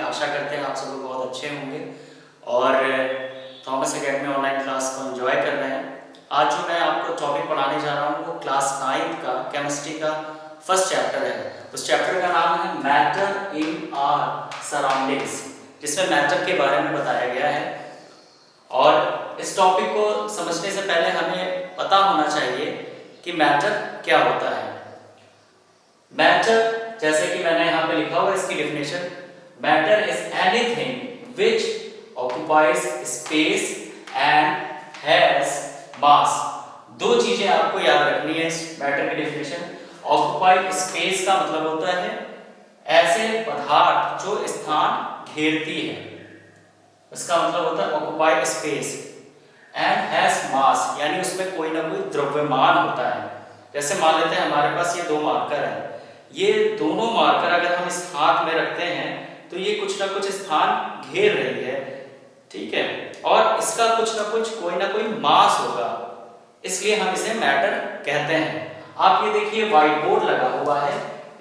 आशा करते हैं आप सब लोग बहुत अच्छे होंगे और थॉमस अकेडमी ऑनलाइन क्लास को एंजॉय कर रहे हैं। आज जो मैं आपको टॉपिक पढ़ाने जा रहा हूँ वो क्लास 9 का केमिस्ट्री का फर्स्ट चैप्टर है। उस चैप्टर का नाम है मैटर इन आवर सराउंडिंग्स, जिसमें मैटर के बारे में बताया गया है। और इस टॉपिक को समझने से पहले हमें पता होना चाहिए कि मैटर क्या होता है। मैटर, जैसे कि मैंने यहाँ पे लिखा हुआ इसकी definition, matter is anything which occupies space and has मास। दो चीजें आपको याद रखनी है इस मैटर की डेफिनेशन। ऑक्युपाइड स्पेस का मतलब होता है ऐसे पदार्थ जो स्थान घेरती है, इसका मतलब होता है ऑक्युपाइड स्पेस। एंड हैज मास, यानी उसमें कोई ना कोई द्रव्यमान होता है। जैसे मान लेते हैं हमारे पास ये दो मार्कर है, ये दोनों मार्कर अगर हम इस हाथ में रखते हैं तो ये कुछ ना कुछ स्थान घेर रही है, ठीक है, और इसका कुछ ना कुछ कोई ना कोई मास होगा, इसलिए हम इसे मैटर कहते हैं। आप ये देखिए व्हाइट बोर्ड लगा हुआ है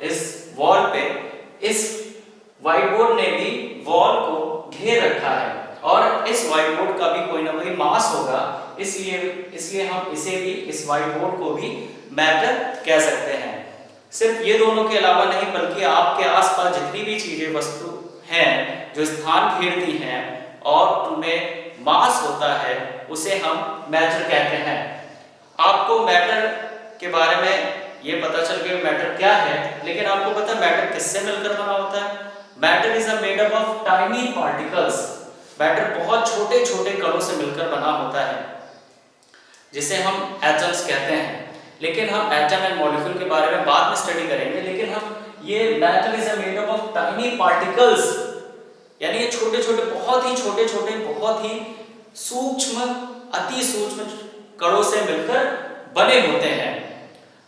इस वॉल पे, इस व्हाइट बोर्ड ने भी वॉल को घेर रखा है और इस व्हाइट बोर्ड का भी कोई ना कोई मास होगा, इसलिए हम इसे भी, इस व्हाइट बोर्ड को भी मैटर कह सकते हैं। सिर्फ ये दोनों के अलावा नहीं, बल्कि आपके आसपास जितनी भी चीजें, वस्तु हैं जो स्थान घेरती हैं और उनमें मास होता है, उसे हम मैटर कहते हैं। आपको मैटर के बारे में ये पता चल गया मैटर क्या है, लेकिन आपको पता है मैटर किससे मिलकर बना होता है? Matter is made up of tiny particles. Matter बहुत छोटे छोटे कणों से मिलकर बना होता है, जिसे हम एटम्स कहते हैं। लेकिन हम एटम एंड मॉलिक्यूल के बारे में बाद में स्टडी करेंगे, लेकिन हम ये matter is made up of tiny particles, यानी ये छोटे छोटे, बहुत ही छोटे छोटे, बहुत ही सूक्ष्म, अति सूक्ष्म कणों से मिलकर बने होते हैं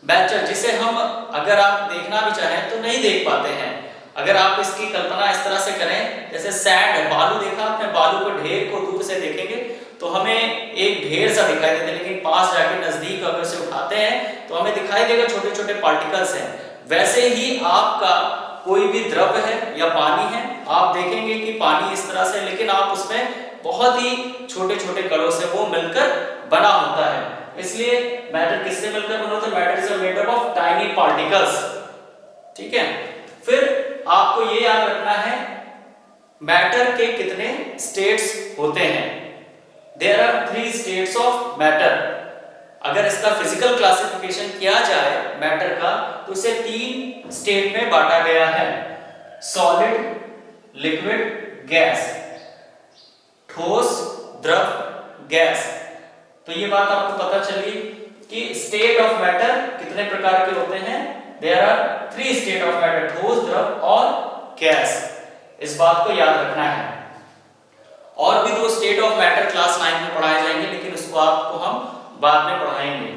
मैटर, जिसे हम अगर आप देखना भी चाहें तो नहीं देख पाते हैं। अगर आप इसकी कल्पना इस तरह से करें, जैसे सैंड है, बालू देखा आपने, बालू को ढेर को दूर से देखेंगे तो हमें एक ढेर सा दिखाई देता है, लेकिन पास जाके नजदीक अगर से उठाते हैं तो हमें दिखाई देगा छोटे छोटे पार्टिकल्स हैं। वैसे ही आपका कोई भी द्रव्य है या पानी है, आप देखेंगे कि पानी इस तरह से, लेकिन आप उसमें बहुत ही छोटे छोटे कणों से वो मिलकर बना होता है। इसलिए मैटर किससे मिलकर बना होता है? Matter is made up of tiny particles, ठीक है। फिर आपको ये याद रखना है मैटर के कितने स्टेट्स होते हैं। There are 3 states of matter. अगर इसका फिजिकल क्लासिफिकेशन किया जाए मैटर का, तो इसे 3 स्टेट में बांटा गया है: सॉलिड, लिक्विड, गैस। ठोस, द्रव, गैस। तो ये बात आपको पता चली कि स्टेट ऑफ मैटर कितने प्रकार के होते हैं। There are 3 state of matter: ठोस, द्रव और गैस। इस बात को याद रखना है। और भी 2 स्टेट ऑफ मैटर क्लास 9 में पढ़ाए जाएंगे, लेकिन उसको आपको हम बाद में पढ़ाएंगे।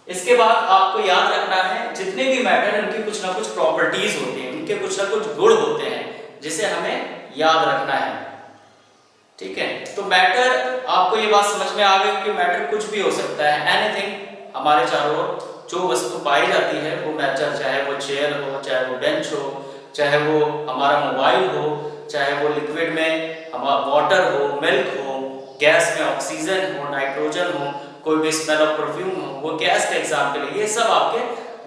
इसके बाद आपको याद रखना है जितने भी मैटर हैं उनकी कुछ ना कुछ प्रॉपर्टीज होती हैं, उनके कुछ ना कुछ गुण होते हैं, जिसे हमें याद रखना है, ठीक है। तो मैटर, आपको ये बात समझ में आ गई कि मैटर कुछ भी हो सकता है। एनीथिंग, हमारे चारों ओर जो वस्तु पाई जाती है वो मैटर, चाहे वो चेयर हो, चाहे वो बेंच हो, चाहे वो हमारा मोबाइल हो, चाहे वो लिक्विड में हमारा वाटर हो, मिल्क हो, गैस में ऑक्सीजन हो, नाइट्रोजन हो, कोई भी स्मेल ऑफ परफ्यूम हो, वो गैस का एग्जाम्पल है। ये सब आपके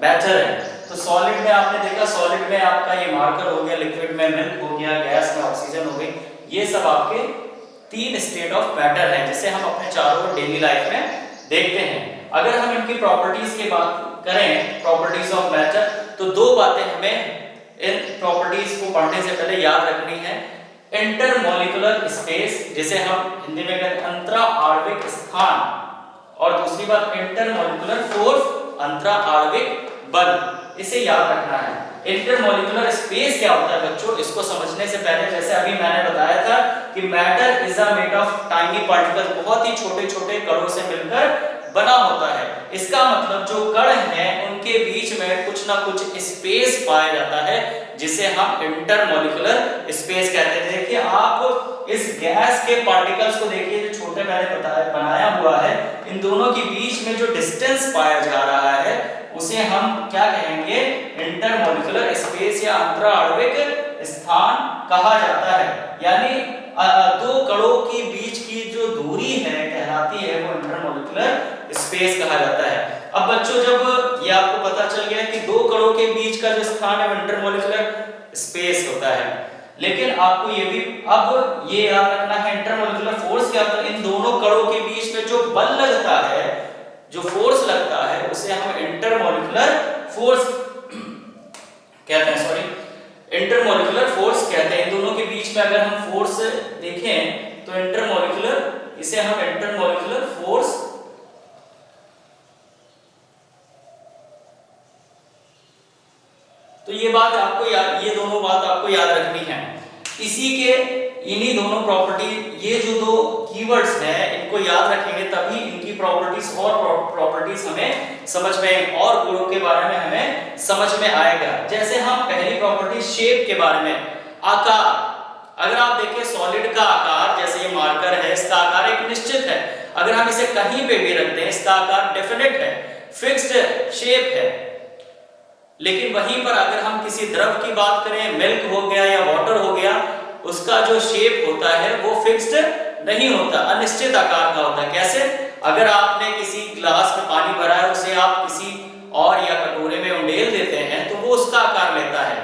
मैटर है। तो सॉलिड में आपने देखा, सॉलिड में आपका ये मार्कर हो गया, लिक्विड में मिल्क हो गया, गैस में ऑक्सीजन हो गई। ये सब आपके 3 स्टेट ऑफ मैटर है, जिसे हम अपने चारों डेली लाइफ में देखते हैं। अगर हम इनकी प्रॉपर्टीज की बात करें, प्रॉपर्टीज ऑफ मैटर, तो 2 बातें हमें इन प्रॉपर्टीज को पढ़ने से पहले याद रखनी है। इंटरमॉलिक्यूलर स्पेस, जिसे हम हिंदी में कहते हैं अंतरा आणविक स्थान, और दूसरी बात इंटरमॉलिक्यूलर फोर्स, अंतरा आणविक बल। इसे याद रखना है। इंटरमॉलिक्यूलर स्पेस क्या होता है बच्चों, इसको समझने से पहले, जैसे अभी मैंने बताया था कि matter is made of tiny particles, बहुत ही छोटे छोटे कणों से मिलकर बना होता है। इसका मतलब जो कण हैं उनके बीच में कुछ ना कुछ स्पेस पाया जाता है, जिसे हम इंटरमॉलिक्यूलर स्पेस कहते हैं। देखिए आप इस गैस के पार्टिकल्स को देखिए, जो छोटे मैंने बनाया हुआ है, इन दोनों के बीच में जो डिस्टेंस पाया जा रहा है उसे हम क्या कहेंगे? इंटरमॉलिक्यूलर स्पेस या अंतरा आणविक स्थान कहा जाता है। यानी दो कणों के बीच की जो दूरी है कहलाती है वो इंटरमॉलिक्यूलर स्पेस कहा जाता है। अब बच्चों जब ये आपको पता चल गया कि दो कणों के बीच का जो स्थान है वो इंटरमॉलिक्यूलर स्पेस होता है, लेकिन आपको ये भी अब ये याद रखना है इंटरमॉलिक्यूलर फोर्स क्या होता है। इन दोनों कणों के बीच में जो बल लगता है, जो फोर्स लगता है, उसे हम इंटरमॉलिक्यूलर फोर्स कहते हैं, सॉरी इंटरमॉलिक्यूलर फोर्स कहते हैं। इन दोनों के बीच में अगर हम फोर्स देखें तो इंटरमॉलिक्यूलर, इसे हम इंटरमॉलिक्यूलर फोर्स तो ये बात आपको याद, ये दोनों बात आपको याद रखनी है। इसी के इन्हीं दोनों प्रॉपर्टी, ये जो दो कीवर्ड्स हैं इनको याद रखेंगे तभी इनकी प्रॉपर्टीज और प्रॉपर्टीज हमें समझ में और गुणों के बारे में हमें समझ में आएगा। जैसे हम पहली प्रॉपर्टी शेप के बारे में, आकार, अगर आप देखें सॉलिड का आकार, जैसे ये मार्कर है, इसका आकार एक निश्चित है। अगर हम इसे कहीं पे भी रखते हैं इसका आकार डेफिनेट है, फिक्स्ड शेप है। लेकिन वहीं पर अगर हम किसी द्रव की बात करें, मिल्क हो गया या वाटर हो गया, उसका जो शेप होता है वो फिक्स्ड नहीं होता, अनिश्चित आकार का होता है। कैसे? अगर आपने किसी ग्लास में पानी भरा है, उसे आप किसी और या कटोरे में उंडेल देते हैं तो वो उसका आकार लेता है।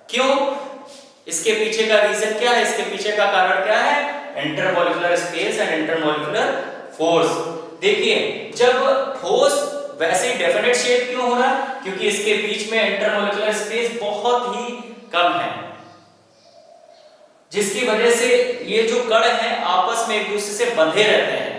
क्यों? इसके पीछे का रीजन क्या है, इसके पीछे का कारण क्या है? Intermolecular space and intermolecular force. देखिए जब ठोस वैसे ही डेफिनेट शेप क्यों हो रहा है? क्योंकि इसके बीच में इंटरमॉलिक्यूलर स्पेस बहुत ही कम है, जिसकी वजह से ये जो कण हैं आपस में एक दूसरे से बंधे रहते हैं,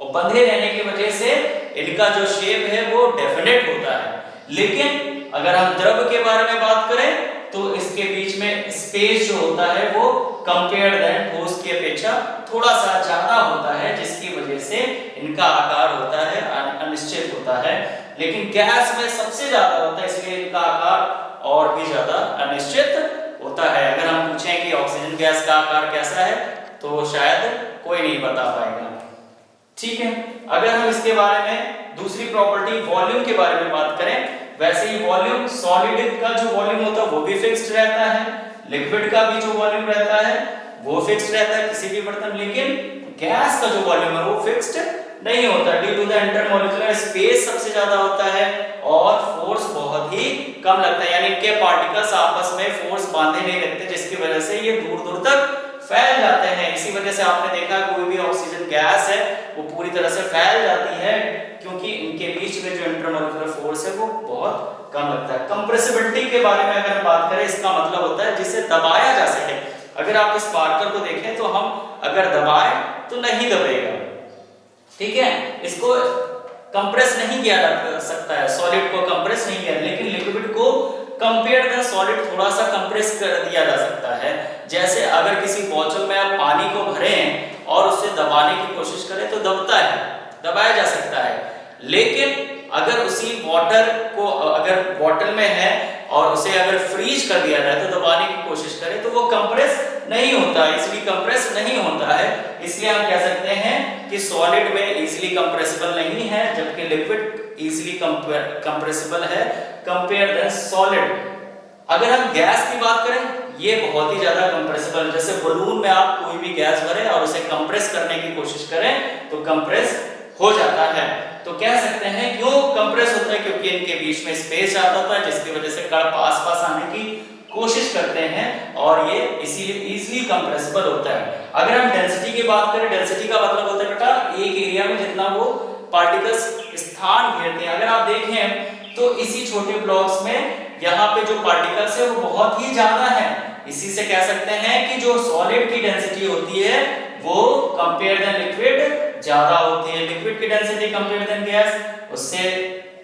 और बंधे रहने की वजह से इनका जो शेप है वो डेफिनेट होता है। लेकिन अगर हम द्रव के बारे में बात करें तो इसके बीच में स्पेस जो होता है वो कंपेयर देन ठोस की अपेक्षा थोड़ा सा ज्यादा होता है, जिसकी वजह से इनका आकार होता है अनिश्चित होता है। लेकिन गैस में सबसे ज्यादा होता है, इसलिए इनका आकार और भी ज्यादा अनिश्चित होता है। अगर हम पूछें कि ऑक्सीजन गैस का आकार कैसा है तो शायद कोई नहीं बता पाएगा। ठीक है, अगर हम इसके बारे में दूसरी प्रॉपर्टी वॉल्यूम के बारे में बात करें, वैसे ही वॉल्यूम, सॉलिड का जो वॉल्यूम होता है वो भी फिक्स्ड रहता है, लिक्विड का भी जो वॉल्यूम रहता है वो फिक्स्ड रहता है किसी भी बर्तन, लेकिन गैस का जो वॉल्यूम है वो फिक्स्ड नहीं होता। Due to the intermolecular space सबसे ज्यादा होता है और फोर्स बहुत ही कम लगता है, यानी इनके पार्टिकल्स आपस में फोर्स बांधे नहीं रखते, जिसकी वजह से ये दूर दूर तक फैल जाते हैं। इसी वजह से आपने देखा कोई भी ऑक्सीजन गैस है वो पूरी तरह से फैल जाती है, क्योंकि इनके बीच में जो इंटरमॉलिक्यूलर फोर्स है वो बहुत कम लगता है। कंप्रेसिबिलिटी के बारे में अगर बात करें, इसका मतलब होता है जिसे दबाया जा सके। अगर आप इस मार्कर को देखें तो हम अगर दबाएं तो नहीं दबेगा, ठीक है, इसको कंप्रेस नहीं किया जा सकता है, सॉलिड को कंप्रेस नहीं किया, लेकिन लिक्विड को कंपेयर द सॉलिड थोड़ा सा कंप्रेस कर दिया जा सकता है। जैसे अगर किसी बोतल में आप पानी को भरें और उसे दबाने की कोशिश करें तो दबता है, दबाया जा सकता है। लेकिन अगर उसी वाटर को अगर बोतल में है और उसे अगर फ्रीज कर दिया जाए तो दबाने की कोशिश करें तो वो कंप्रेस नहीं होता, इजीली कंप्रेस नहीं होता है। इसलिए हम कह सकते हैं कि सॉलिड में इजीली कंप्रेसिबल नहीं है, जबकि लिक्विड इजीली कंप्रेसिबल है कंपेयर द सॉलिड। अगर हम गैस की बात करें, ये बहुत ही ज्यादा कंप्रेसिबल, जैसे बलून में आप कोई भी गैस भरें और उसे कंप्रेस करने की कोशिश करें तो कंप्रेस हो जाता है। तो कह सकते हैं क्यों कंप्रेस होता है, क्योंकि इनके बीच में स्पेस ज्यादा होता है, जिसकी वजह से कण आसपास आने की कोशिश करते हैं और ये इसीलिए इजीली कंप्रेसिबल होता है। अगर हम डेंसिटी की बात करें, डेंसिटी का मतलब होता है बेटा एक एरिया में जितना वो पार्टिकल्स स्थान घेरते हैं। अगर आप देखें तो इसी छोटे ब्लॉक्स में यहाँ पे जो पार्टिकल्स है वो बहुत ही ज्यादा है। इसी से कह सकते हैं कि जो सॉलिड की डेंसिटी होती है वो कंपेयर देन लिक्विड ज्यादा होती है। लिक्विड की डेंसिटी कंपेयर देन गैस उससे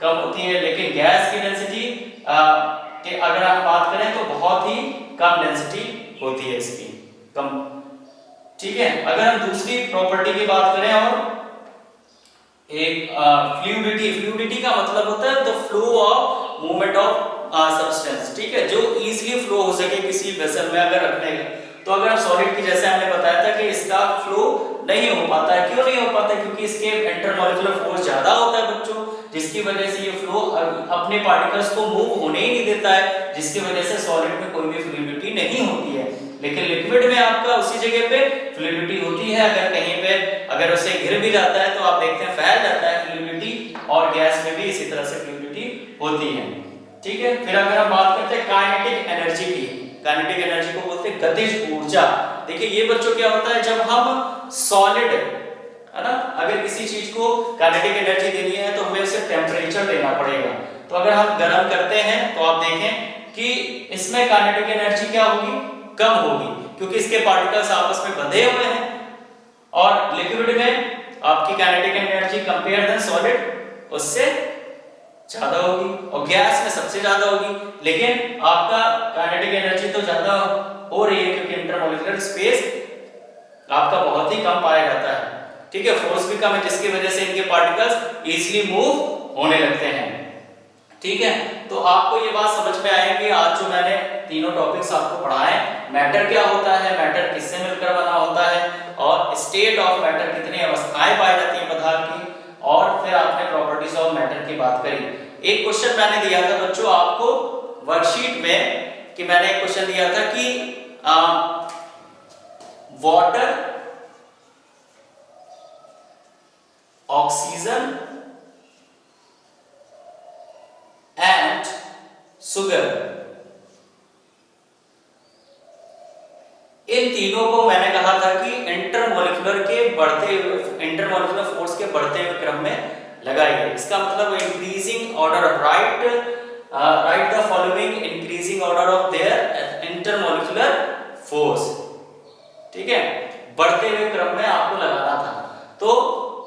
कम होती है, लेकिन गैस की डेंसिटी कि अगर हम बात करें तो बहुत ही कम डेंसिटी होती है इसकी, कम। ठीक है, अगर हम दूसरी प्रॉपर्टी की बात करें और एक फ्लूइडिटी का मतलब होता है the flow of movement of substance, ठीक है, जो इजीली फ्लो हो सके किसी वेसल में अगर रखने का। तो अगर सॉलिड की जैसे हमने बताया था कि इसका फ्लो नहीं हो पाता है, क्यों नहीं हो पाता है? क्योंकि इसके इंटरमॉलिक्यूलर फोर्स ज्यादा होता है बच्चों, जिसकी वजह से ये फ्लो अपने पार्टिकल्स को मूव होने ही नहीं देता है, जिसकी वजह से सॉलिड में कोई भी फ्लूइडिटी नहीं होती है। लेकिन लिक्विड में आपका उसी जगह पे फ्लूइडिटी होती है। अगर कहीं पे अगर उसे घिर भी जाता है तो आप देखते हैं फैल जाता है फ्लूइडिटी, और गैस में भी इसी तरह से फ्लूइडिटी होती है। ठीक है, फिर अगर हम बात करते हैं काइनेटिक एनर्जी की, काइनेटिक एनर्जी को बोलते हैं गतिज ऊर्जा। देखिए ये बच्चों क्या होता है, जब हम सॉलिड है ना, अगर किसी चीज को काइनेटिक एनर्जी देनी है तो हमें उसे टेम्परेचर देना पड़ेगा। तो अगर हम गर्म करते हैं तो आप देखें कि इसमें काइनेटिक एनर्जी क्या होगी, कम होगी, क्योंकि इसके पार्टिकल्स आपस में बंधे हुए हैं। और लिक्विड में आपकी kinetic energy compare than solid उससे ज्यादा होगी, और गैस में सबसे ज्यादा होगी। लेकिन आपका काइनेटिक एनर्जी तो ज्यादा हो रही है क्योंकि इंटरमॉलिक्यूलर स्पेस आपका बहुत ही कम पाया जाता है। ठीक है, फोर्स भी कम है जिसकी वजह से इनके पार्टिकल्स इजीली मूव होने लगते हैं। ठीक है, तो आपको ये बात समझ में आएगी। आज जो मैंने तीनों टॉपिक्स आपको पढ़ाए, मैटर क्या होता है, मैटर किससे मिलकर बना होता है, और स्टेट ऑफ मैटर कितनी अवस्थाएं पाई जाती हैं पदार्थ की, और फिर आपने प्रॉपर्टीज ऑफ मैटर की बात करी। एक क्वेश्चन मैंने दिया था बच्चों आपको वर्कशीट में, कि मैंने एक क्वेश्चन दिया था कि वाटर, ऑक्सीजन एंड शुगर, इन तीनों को मैंने कहा था कि इंटरमॉलिक्यूलर फोर्स के बढ़ते हुए क्रम में लगाइए। इसका मतलब increasing order, right the following increasing order of their intermolecular force. ठीक है, बढ़ते हुए क्रम में आपको लगाना था। तो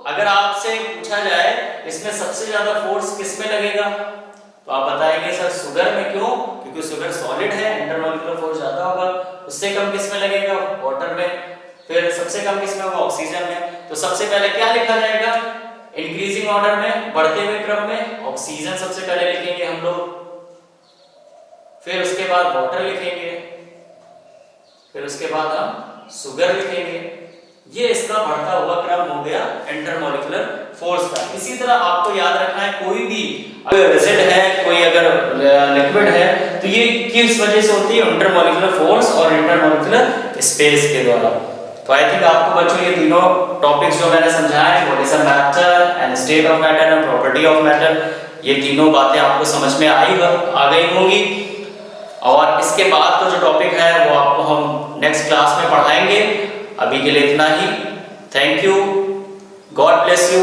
अगर आपसे पूछा जाए इसमें सबसे ज्यादा फोर्स किस में लगेगा, तो आप बताएंगे सर शुगर में। क्यों? क्योंकि शुगर सॉलिड है, इंटरमॉलिक्यूलर फोर्स ज्यादा होगा। उससे कम किस में लगेगा, वाटर में। फिर सबसे कम किस में होगा, ऑक्सीजन में। तो सबसे पहले क्या लिखा जाएगा, इंक्रीजिंग ऑर्डर में, बढ़ते हुए क्रम में ऑक्सीजन सबसे पहले लिखेंगे हम लोग, फिर उसके बाद वाटर लिखेंगे, फिर उसके बाद हम शुगर लिखेंगे। ये इसका बढ़ता हुआ क्रम हो गया इंटरमॉलिक्यूलर फोर्स का। इसी तरह आपको याद रखना है, कोई भी अगर रिजिड है, कोई अगर लिक्विड है, तो ये किस वजह से होती है, इंटरमॉलिक्यूलर फोर्स और इंटरमॉलिक्यूलर स्पेस के द्वारा। तो आई थिंक आपको बच्चों ये तीनों टॉपिक्स जो मैंने समझाए, what is a matter and state of matter and property of matter, ये तीनों बातें आपको समझ में आ गई होंगी। और इसके बाद का जो टॉपिक है वो आपको हम नेक्स्ट क्लास में पढ़ाएंगे। अभी के लिए इतना ही। Thank you, God bless you.